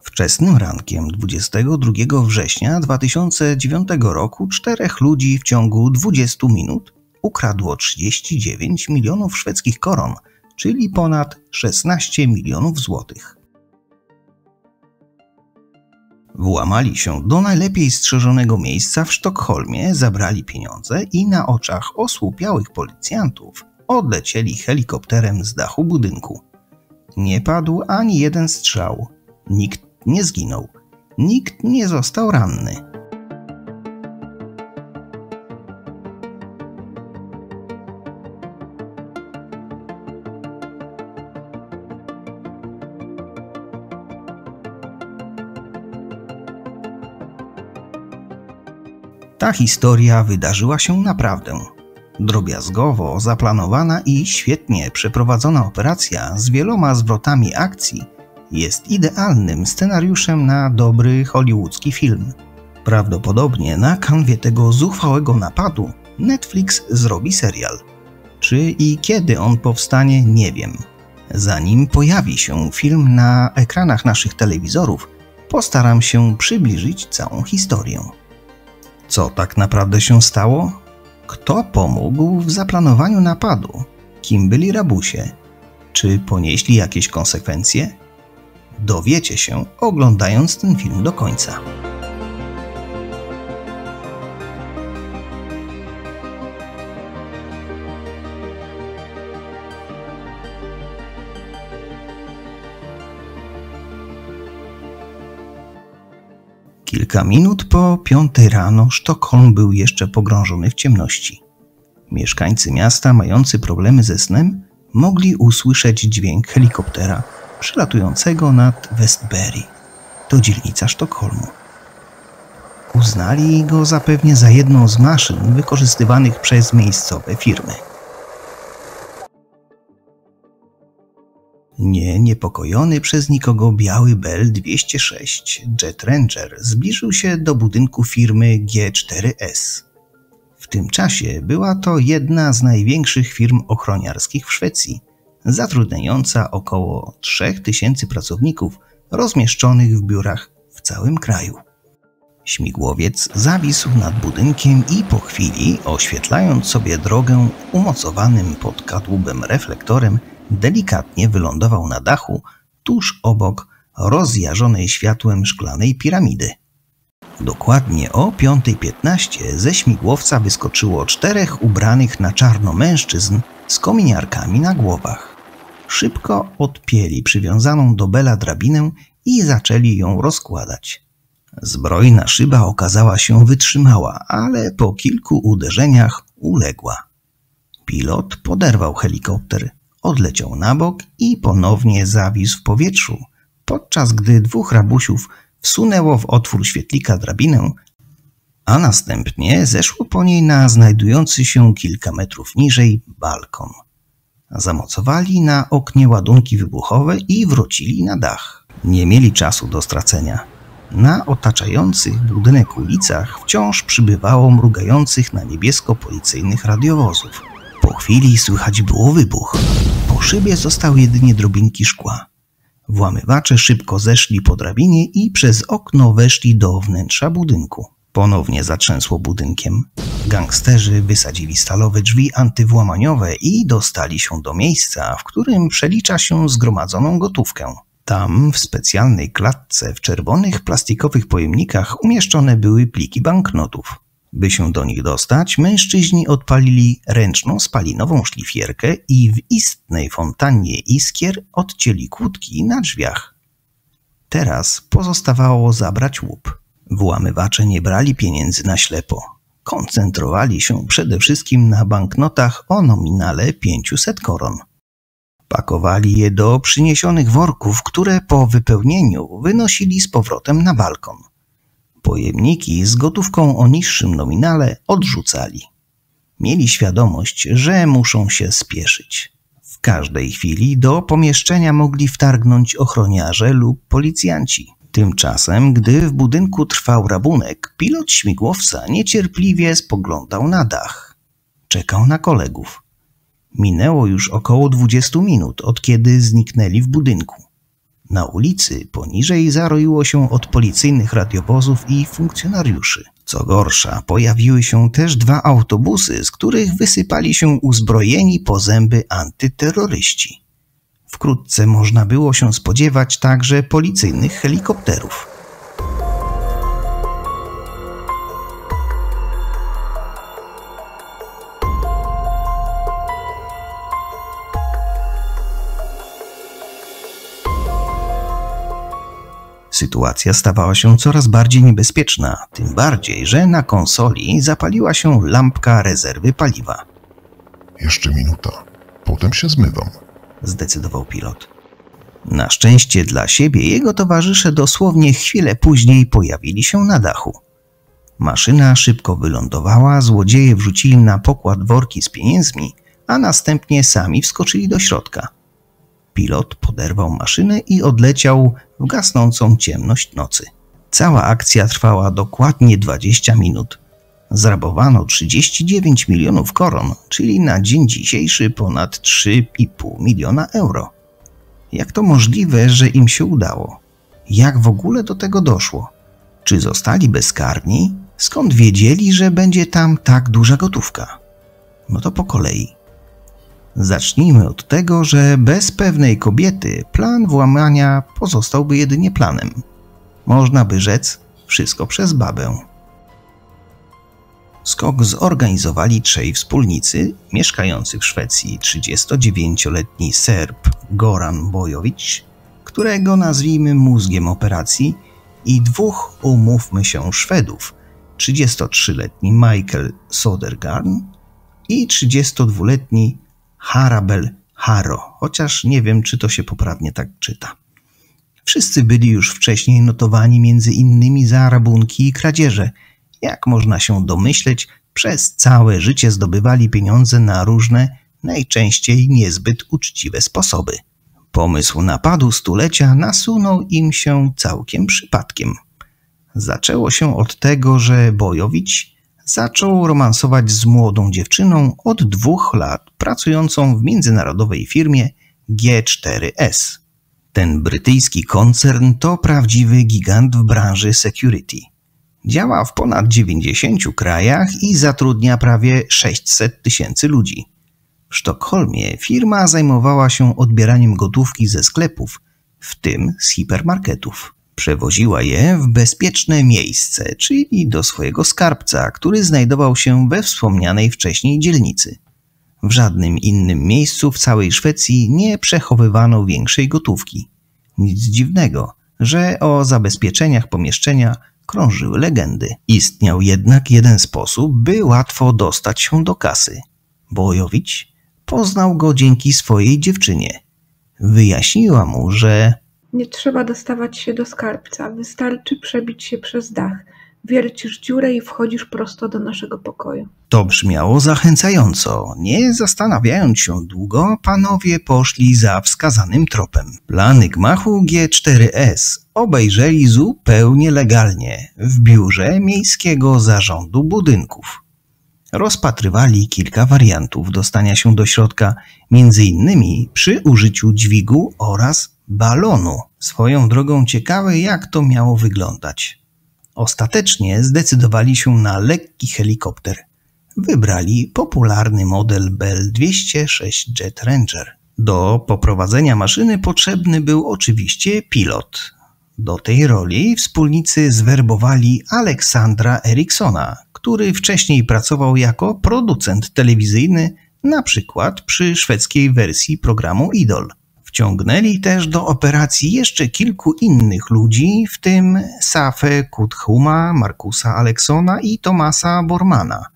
Wczesnym rankiem 22 września 2009 roku 4 ludzi w ciągu 20 minut ukradło 39 milionów szwedzkich koron, czyli ponad 16 milionów złotych. Włamali się do najlepiej strzeżonego miejsca w Sztokholmie, zabrali pieniądze i na oczach osłupiałych policjantów odlecieli helikopterem z dachu budynku. Nie padł ani jeden strzał, nikt nie zginął, nikt nie został ranny. Ta historia wydarzyła się naprawdę. Drobiazgowo zaplanowana i świetnie przeprowadzona operacja z wieloma zwrotami akcji jest idealnym scenariuszem na dobry hollywoodzki film. Prawdopodobnie na kanwie tego zuchwałego napadu Netflix zrobi serial. Czy i kiedy on powstanie, nie wiem. Zanim pojawi się film na ekranach naszych telewizorów, postaram się przybliżyć całą historię. Co tak naprawdę się stało? Kto pomógł w zaplanowaniu napadu? Kim byli rabusie? Czy ponieśli jakieś konsekwencje? Dowiecie się, oglądając ten film do końca. Kilka minut po 5 rano Sztokholm był jeszcze pogrążony w ciemności. Mieszkańcy miasta, mający problemy ze snem, mogli usłyszeć dźwięk helikoptera przelatującego nad Westbury. To dzielnica Sztokholmu. Uznali go zapewne za jedną z maszyn wykorzystywanych przez miejscowe firmy. Niepokojony przez nikogo biały Bell 206 Jet Ranger zbliżył się do budynku firmy G4S. W tym czasie była to jedna z największych firm ochroniarskich w Szwecji, zatrudniająca około 3000 pracowników rozmieszczonych w biurach w całym kraju. Śmigłowiec zawisł nad budynkiem i po chwili, oświetlając sobie drogę umocowanym pod kadłubem reflektorem, delikatnie wylądował na dachu tuż obok rozjarzonej światłem szklanej piramidy. Dokładnie o 5:15 ze śmigłowca wyskoczyło 4 ubranych na czarno mężczyzn z kominiarkami na głowach. Szybko odpięli przywiązaną do Bella drabinę i zaczęli ją rozkładać. Zbrojna szyba okazała się wytrzymała, ale po kilku uderzeniach uległa. Pilot poderwał helikopter, odleciał na bok i ponownie zawisł w powietrzu, podczas gdy 2 rabusiów wsunęło w otwór świetlika drabinę, a następnie zeszło po niej na znajdujący się kilka metrów niżej balkon. Zamocowali na oknie ładunki wybuchowe i wrócili na dach. Nie mieli czasu do stracenia. Na otaczających budynek ulicach wciąż przybywało mrugających na niebiesko policyjnych radiowozów. Po chwili słychać było wybuch. Po szybie zostały jedynie drobinki szkła. Włamywacze szybko zeszli po drabinie i przez okno weszli do wnętrza budynku. Ponownie zatrzęsło budynkiem. Gangsterzy wysadzili stalowe drzwi antywłamaniowe i dostali się do miejsca, w którym przelicza się zgromadzoną gotówkę. Tam, w specjalnej klatce w czerwonych plastikowych pojemnikach umieszczone były pliki banknotów. By się do nich dostać, mężczyźni odpalili ręczną spalinową szlifierkę i w istnej fontannie iskier odcięli kłódki na drzwiach. Teraz pozostawało zabrać łup. Włamywacze nie brali pieniędzy na ślepo. Koncentrowali się przede wszystkim na banknotach o nominale 500 koron. Pakowali je do przyniesionych worków, które po wypełnieniu wynosili z powrotem na balkon. Pojemniki z gotówką o niższym nominale odrzucali. Mieli świadomość, że muszą się spieszyć. W każdej chwili do pomieszczenia mogli wtargnąć ochroniarze lub policjanci. Tymczasem, gdy w budynku trwał rabunek, pilot śmigłowca niecierpliwie spoglądał na dach. Czekał na kolegów. Minęło już około 20 minut, od kiedy zniknęli w budynku. Na ulicy poniżej zaroiło się od policyjnych radiowozów i funkcjonariuszy. Co gorsza, pojawiły się też 2 autobusy, z których wysypali się uzbrojeni po zęby antyterroryści. Wkrótce można było się spodziewać także policyjnych helikopterów. Sytuacja stawała się coraz bardziej niebezpieczna, tym bardziej, że na konsoli zapaliła się lampka rezerwy paliwa. Jeszcze minuta, potem się zmywam, zdecydował pilot. Na szczęście dla siebie jego towarzysze dosłownie chwilę później pojawili się na dachu. Maszyna szybko wylądowała, złodzieje wrzucili na pokład worki z pieniędzmi, a następnie sami wskoczyli do środka. Pilot poderwał maszynę i odleciał w gasnącą ciemność nocy. Cała akcja trwała dokładnie 20 minut. Zrabowano 39 milionów koron, czyli na dzień dzisiejszy ponad 3,5 miliona euro. Jak to możliwe, że im się udało? Jak w ogóle do tego doszło? Czy zostali bezkarni? Skąd wiedzieli, że będzie tam tak duża gotówka? No to po kolei. Zacznijmy od tego, że bez pewnej kobiety plan włamania pozostałby jedynie planem. Można by rzec, wszystko przez babę. Skok zorganizowali 3 wspólnicy, mieszkający w Szwecji 39-letni Serb Goran Bojowicz, którego nazwijmy mózgiem operacji, i 2, umówmy się, Szwedów, 33-letni Michael Sodergarn i 32-letni Harabel Haro, chociaż nie wiem, czy to się poprawnie tak czyta. Wszyscy byli już wcześniej notowani między innymi za rabunki i kradzieże. Jak można się domyśleć, przez całe życie zdobywali pieniądze na różne, najczęściej niezbyt uczciwe sposoby. Pomysł napadu stulecia nasunął im się całkiem przypadkiem. Zaczęło się od tego, że Bojowicz zaczął romansować z młodą dziewczyną od 2 lat pracującą w międzynarodowej firmie G4S. Ten brytyjski koncern to prawdziwy gigant w branży security. Działa w ponad 90 krajach i zatrudnia prawie 600 000 ludzi. W Sztokholmie firma zajmowała się odbieraniem gotówki ze sklepów, w tym z hipermarketów. Przewoziła je w bezpieczne miejsce, czyli do swojego skarbca, który znajdował się we wspomnianej wcześniej dzielnicy. W żadnym innym miejscu w całej Szwecji nie przechowywano większej gotówki. Nic dziwnego, że o zabezpieczeniach pomieszczenia krążyły legendy. Istniał jednak jeden sposób, by łatwo dostać się do kasy. Bojowicz poznał go dzięki swojej dziewczynie. Wyjaśniła mu, że nie trzeba dostawać się do skarbca, wystarczy przebić się przez dach. Wiercisz dziurę i wchodzisz prosto do naszego pokoju. To brzmiało zachęcająco. Nie zastanawiając się długo, panowie poszli za wskazanym tropem. Plany gmachu G4S obejrzeli zupełnie legalnie w biurze Miejskiego Zarządu Budynków. Rozpatrywali kilka wariantów dostania się do środka, m.in. przy użyciu dźwigu oraz balonu. Swoją drogą ciekawe, jak to miało wyglądać. Ostatecznie zdecydowali się na lekki helikopter. Wybrali popularny model Bell 206 Jet Ranger. Do poprowadzenia maszyny potrzebny był oczywiście pilot. Do tej roli wspólnicy zwerbowali Aleksandra Ericssona, który wcześniej pracował jako producent telewizyjny, na przykład przy szwedzkiej wersji programu Idol. Wciągnęli też do operacji jeszcze kilku innych ludzi, w tym Safę Kuthuma, Markusa Aleksona i Tomasa Bormana.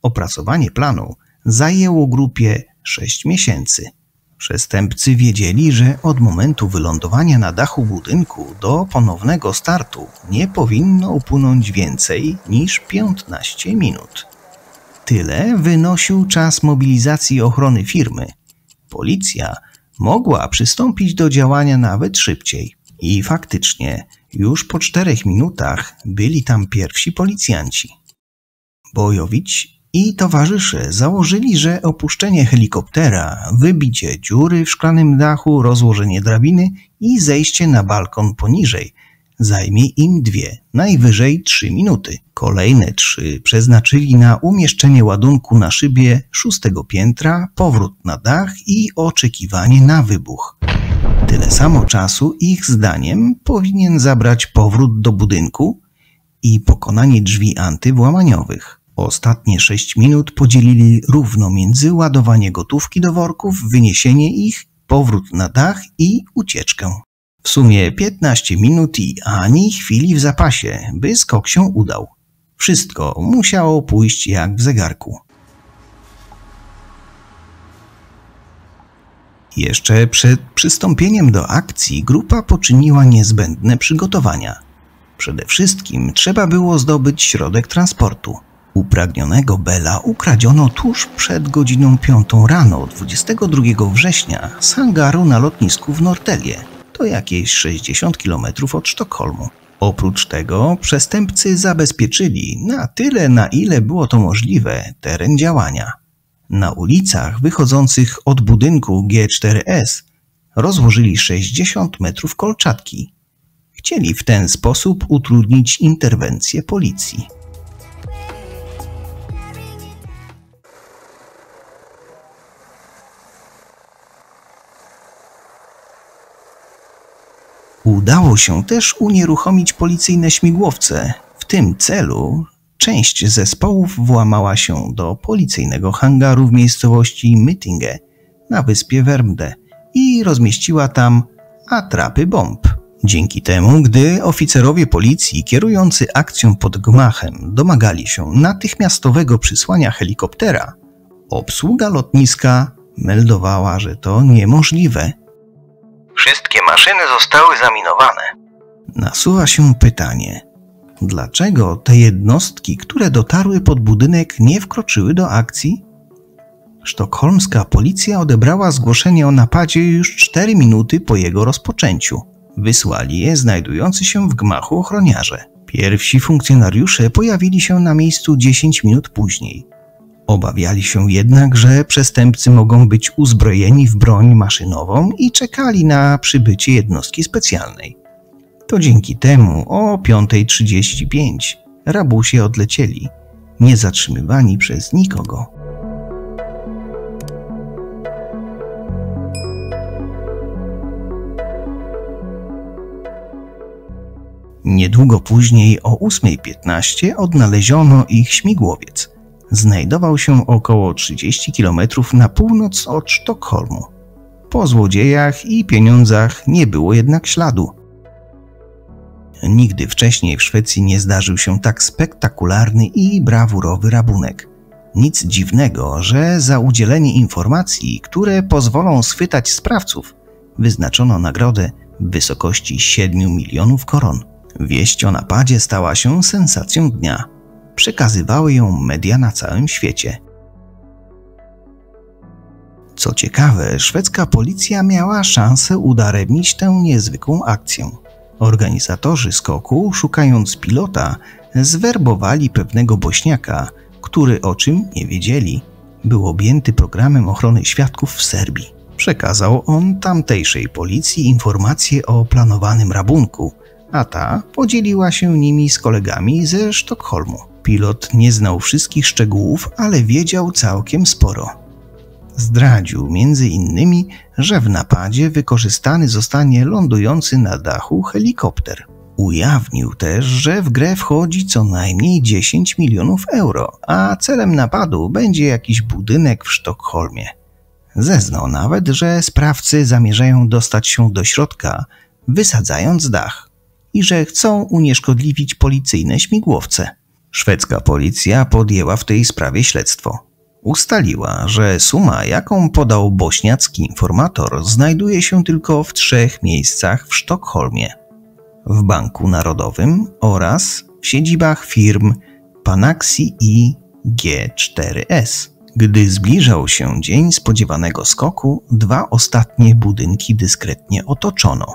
Opracowanie planu zajęło grupie 6 miesięcy. Przestępcy wiedzieli, że od momentu wylądowania na dachu budynku do ponownego startu nie powinno upłynąć więcej niż 15 minut. Tyle wynosił czas mobilizacji ochrony firmy. Policja mogła przystąpić do działania nawet szybciej. I faktycznie, już po 4 minutach byli tam pierwsi policjanci. Bojowicz i towarzysze założyli, że opuszczenie helikoptera, wybicie dziury w szklanym dachu, rozłożenie drabiny i zejście na balkon poniżej zajmie im 2, najwyżej 3 minuty. Kolejne 3 przeznaczyli na umieszczenie ładunku na szybie 6. piętra, powrót na dach i oczekiwanie na wybuch. Tyle samo czasu, ich zdaniem, powinien zabrać powrót do budynku i pokonanie drzwi antywłamaniowych. Ostatnie 6 minut podzielili równo między ładowanie gotówki do worków, wyniesienie ich, powrót na dach i ucieczkę. W sumie 15 minut i ani chwili w zapasie, by skok się udał. Wszystko musiało pójść jak w zegarku. Jeszcze przed przystąpieniem do akcji grupa poczyniła niezbędne przygotowania. Przede wszystkim trzeba było zdobyć środek transportu. Upragnionego Bella ukradziono tuż przed godziną 5 rano 22 września z hangaru na lotnisku w Norrtälje. To jakieś 60 km od Sztokholmu. Oprócz tego przestępcy zabezpieczyli na tyle, na ile było to możliwe, teren działania. Na ulicach wychodzących od budynku G4S rozłożyli 60 metrów kolczatki. Chcieli w ten sposób utrudnić interwencję policji. Udało się też unieruchomić policyjne śmigłowce. W tym celu część zespołów włamała się do policyjnego hangaru w miejscowości Myttinge na wyspie Värmdö i rozmieściła tam atrapy bomb. Dzięki temu, gdy oficerowie policji kierujący akcją pod gmachem domagali się natychmiastowego przysłania helikoptera, obsługa lotniska meldowała, że to niemożliwe. Wszystkie maszyny zostały zaminowane. Nasuwa się pytanie, dlaczego te jednostki, które dotarły pod budynek, nie wkroczyły do akcji? Sztokholmska policja odebrała zgłoszenie o napadzie już 4 minuty po jego rozpoczęciu. Wysłali je znajdujący się w gmachu ochroniarze. Pierwsi funkcjonariusze pojawili się na miejscu 10 minut później. Obawiali się jednak, że przestępcy mogą być uzbrojeni w broń maszynową i czekali na przybycie jednostki specjalnej. To dzięki temu o 5:35 rabusie odlecieli, nie zatrzymywani przez nikogo. Niedługo później o 8:15 odnaleziono ich śmigłowiec. Znajdował się około 30 km na północ od Sztokholmu. Po złodziejach i pieniądzach nie było jednak śladu. Nigdy wcześniej w Szwecji nie zdarzył się tak spektakularny i brawurowy rabunek. Nic dziwnego, że za udzielenie informacji, które pozwolą schwytać sprawców, wyznaczono nagrodę w wysokości 7 milionów koron. Wieść o napadzie stała się sensacją dnia. Przekazywały ją media na całym świecie. Co ciekawe, szwedzka policja miała szansę udaremnić tę niezwykłą akcję. Organizatorzy skoku, szukając pilota, zwerbowali pewnego Bośniaka, który, o czym nie wiedzieli, był objęty programem ochrony świadków w Serbii. Przekazał on tamtejszej policji informacje o planowanym rabunku, a ta podzieliła się nimi z kolegami ze Sztokholmu. Pilot nie znał wszystkich szczegółów, ale wiedział całkiem sporo. Zdradził między innymi, że w napadzie wykorzystany zostanie lądujący na dachu helikopter. Ujawnił też, że w grę wchodzi co najmniej 10 milionów euro, a celem napadu będzie jakiś budynek w Sztokholmie. Zeznał nawet, że sprawcy zamierzają dostać się do środka, wysadzając dach i że chcą unieszkodliwić policyjne śmigłowce. Szwedzka policja podjęła w tej sprawie śledztwo. Ustaliła, że suma, jaką podał bośniacki informator, znajduje się tylko w 3 miejscach w Sztokholmie. W Banku Narodowym oraz w siedzibach firm Panaxi i G4S. Gdy zbliżał się dzień spodziewanego skoku, 2 ostatnie budynki dyskretnie otoczono.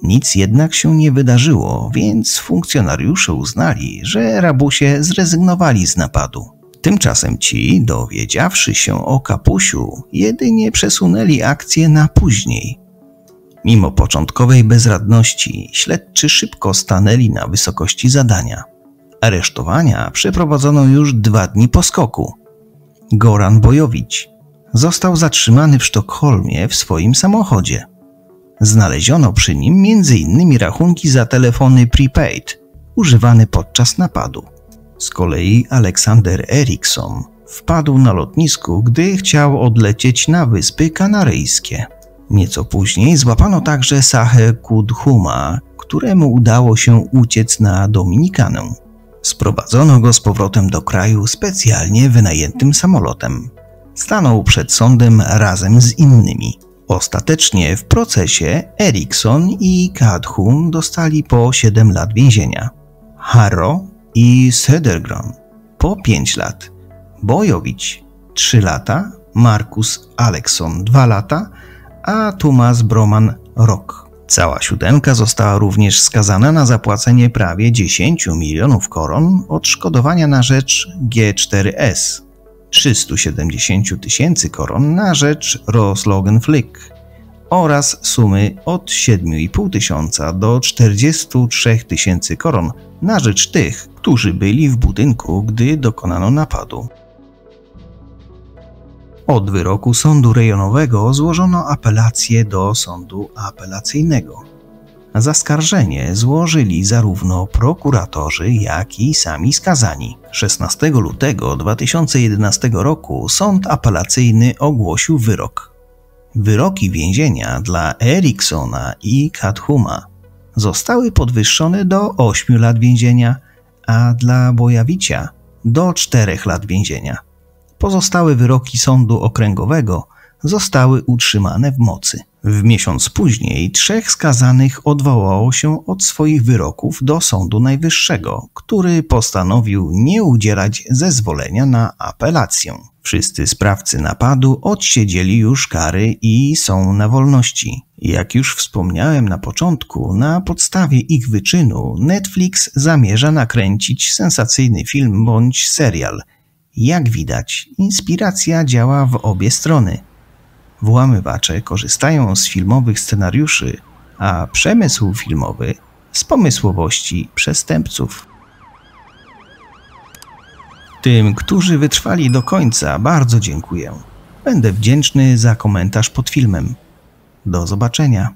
Nic jednak się nie wydarzyło, więc funkcjonariusze uznali, że rabusie zrezygnowali z napadu. Tymczasem ci, dowiedziawszy się o kapusiu, jedynie przesunęli akcję na później. Mimo początkowej bezradności, śledczy szybko stanęli na wysokości zadania. Aresztowania przeprowadzono już 2 dni po skoku. Goran Bojowicz został zatrzymany w Sztokholmie w swoim samochodzie. Znaleziono przy nim m.in. rachunki za telefony prepaid używane podczas napadu. Z kolei Aleksander Eriksson wpadł na lotnisku, gdy chciał odlecieć na Wyspy Kanaryjskie. Nieco później złapano także Sahę Kudhuma, któremu udało się uciec na Dominikanę. Sprowadzono go z powrotem do kraju specjalnie wynajętym samolotem. Stanął przed sądem razem z innymi. Ostatecznie w procesie Eriksson i Kudhum dostali po 7 lat więzienia. Harro i Södergran po 5 lat, Bojowicz 3 lata, Markus Aleksson 2 lata, a Thomas Broman rok. Cała 7 została również skazana na zapłacenie prawie 10 milionów koron odszkodowania na rzecz G4S, 370 000 koron na rzecz Roslagen-Flick oraz sumy od 7,5 tysiąca do 43 000 koron na rzecz tych, którzy byli w budynku, gdy dokonano napadu. Od wyroku sądu rejonowego złożono apelację do sądu apelacyjnego. Zaskarżenie złożyli zarówno prokuratorzy, jak i sami skazani. 16 lutego 2011 roku sąd apelacyjny ogłosił wyrok. Wyroki więzienia dla Erikssona i Kudhuma zostały podwyższone do 8 lat więzienia, a dla Bojowicza do 4 lat więzienia. Pozostałe wyroki sądu okręgowego zostały utrzymane w mocy. W miesiąc później 3 skazanych odwołało się od swoich wyroków do Sądu Najwyższego, który postanowił nie udzielać zezwolenia na apelację. Wszyscy sprawcy napadu odsiedzieli już kary i są na wolności. Jak już wspomniałem na początku, na podstawie ich wyczynu Netflix zamierza nakręcić sensacyjny film bądź serial. Jak widać, inspiracja działa w obie strony. Włamywacze korzystają z filmowych scenariuszy, a przemysł filmowy z pomysłowości przestępców. Tym, którzy wytrwali do końca, bardzo dziękuję. Będę wdzięczny za komentarz pod filmem. Do zobaczenia.